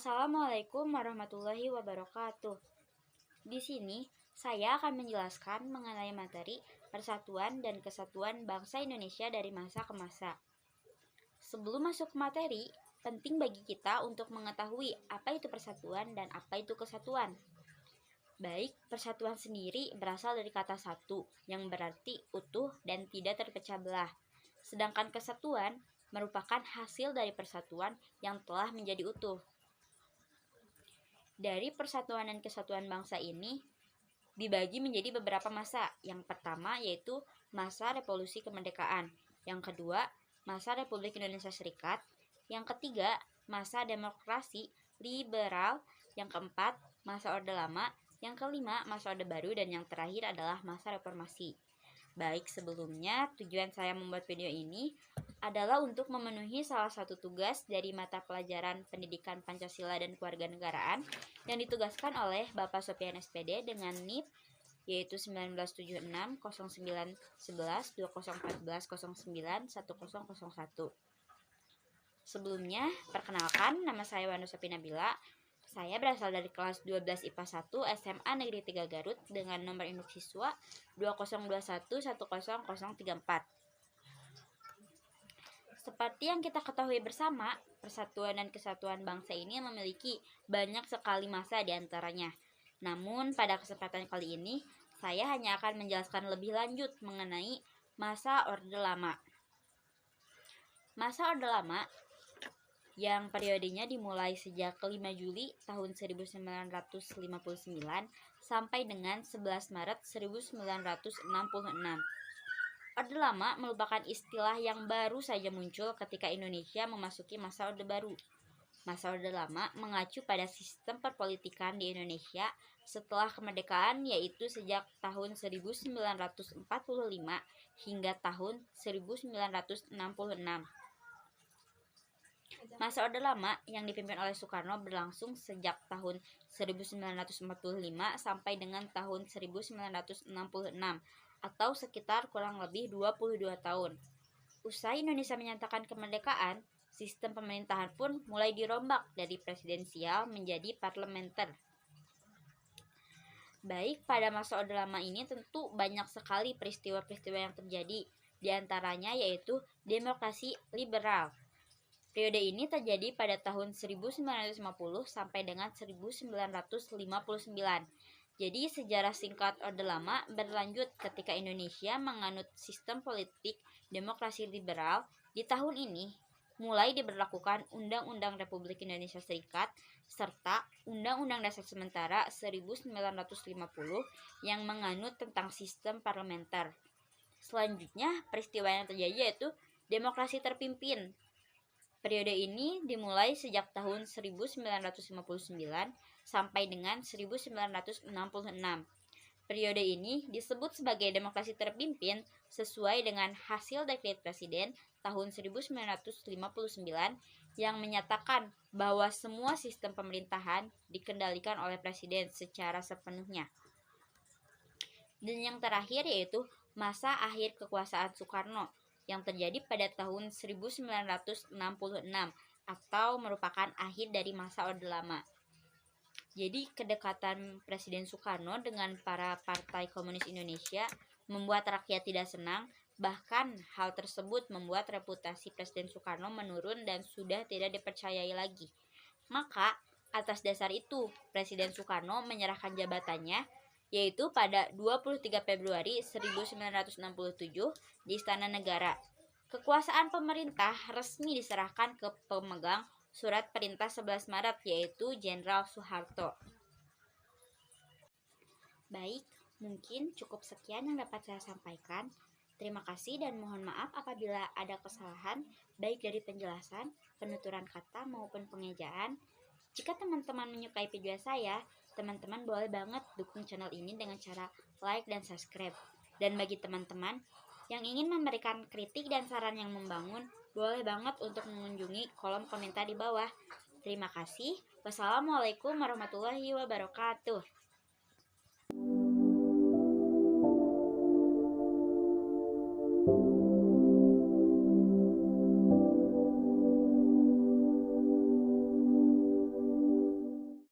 Assalamualaikum warahmatullahi wabarakatuh. Di sini saya akan menjelaskan mengenai materi persatuan dan kesatuan bangsa Indonesia dari masa ke masa. Sebelum masuk ke materi, penting bagi kita untuk mengetahui apa itu persatuan dan apa itu kesatuan. Baik, persatuan sendiri berasal dari kata satu yang berarti utuh dan tidak terpecah belah. Sedangkan kesatuan merupakan hasil dari persatuan yang telah menjadi utuh. Dari persatuan dan kesatuan bangsa ini dibagi menjadi beberapa masa. Yang pertama yaitu masa revolusi kemerdekaan. Yang kedua, masa Republik Indonesia Serikat. Yang ketiga, masa demokrasi liberal. Yang keempat, masa Orde Lama. Yang kelima, masa Orde Baru. Dan yang terakhir adalah masa reformasi. Baik, sebelumnya tujuan saya membuat video ini adalah untuk memenuhi salah satu tugas dari mata pelajaran Pendidikan Pancasila dan Kewarganegaraan yang ditugaskan oleh Bapak Sopian SPD dengan NIP yaitu 1976 09 11 2014 09 1001. Sebelumnya, perkenalkan, nama saya Wanda Sopi Nabila. Saya berasal dari kelas 12 IPA 1 SMA Negeri 3 Garut dengan nomor induk siswa 2021100034. Seperti yang kita ketahui bersama, persatuan dan kesatuan bangsa ini memiliki banyak sekali masa di antaranya. Namun, pada kesempatan kali ini, saya hanya akan menjelaskan lebih lanjut mengenai masa Orde Lama. Masa Orde Lama yang periodenya dimulai sejak 5 Juli tahun 1959 sampai dengan 11 Maret 1966. Orde Lama merupakan istilah yang baru saja muncul ketika Indonesia memasuki masa Orde Baru. Masa Orde Lama mengacu pada sistem perpolitikan di Indonesia setelah kemerdekaan, yaitu sejak tahun 1945 hingga tahun 1966. Masa Orde Lama yang dipimpin oleh Soekarno berlangsung sejak tahun 1945 sampai dengan tahun 1966 atau sekitar kurang lebih 22 tahun. Usai Indonesia menyatakan kemerdekaan, sistem pemerintahan pun mulai dirombak dari presidensial menjadi parlementer. Baik, pada masa Orde Lama ini tentu banyak sekali peristiwa-peristiwa yang terjadi, diantaranya yaitu demokrasi liberal. Periode ini terjadi pada tahun 1950 sampai dengan 1959. Jadi sejarah singkat Orde Lama berlanjut ketika Indonesia menganut sistem politik demokrasi liberal. Di tahun ini mulai diberlakukan Undang-Undang Republik Indonesia Serikat serta Undang-Undang Dasar Sementara 1950 yang menganut tentang sistem parlementer. Selanjutnya, peristiwa yang terjadi yaitu demokrasi terpimpin. Periode ini dimulai sejak tahun 1959 sampai dengan 1966. Periode ini disebut sebagai demokrasi terpimpin sesuai dengan hasil dekret Presiden tahun 1959 yang menyatakan bahwa semua sistem pemerintahan dikendalikan oleh Presiden secara sepenuhnya. Dan yang terakhir yaitu masa akhir kekuasaan Soekarno yang terjadi pada tahun 1966 atau merupakan akhir dari masa Orde Lama. Jadi kedekatan Presiden Soekarno dengan para partai komunis Indonesia membuat rakyat tidak senang, bahkan hal tersebut membuat reputasi Presiden Soekarno menurun dan sudah tidak dipercayai lagi. Maka atas dasar itu Presiden Soekarno menyerahkan jabatannya yaitu pada 23 Februari 1967 di Istana Negara. Kekuasaan pemerintah resmi diserahkan ke pemegang surat perintah 11 Maret yaitu Jenderal Soeharto. Baik, mungkin cukup sekian yang dapat saya sampaikan. Terima kasih dan mohon maaf apabila ada kesalahan baik dari penjelasan, penuturan kata maupun pengejaan. Jika teman-teman menyukai video saya, teman-teman boleh banget dukung channel ini dengan cara like dan subscribe. Dan bagi teman-teman yang ingin memberikan kritik dan saran yang membangun, boleh banget untuk mengunjungi kolom komentar di bawah. Terima kasih. Wassalamualaikum warahmatullahi wabarakatuh.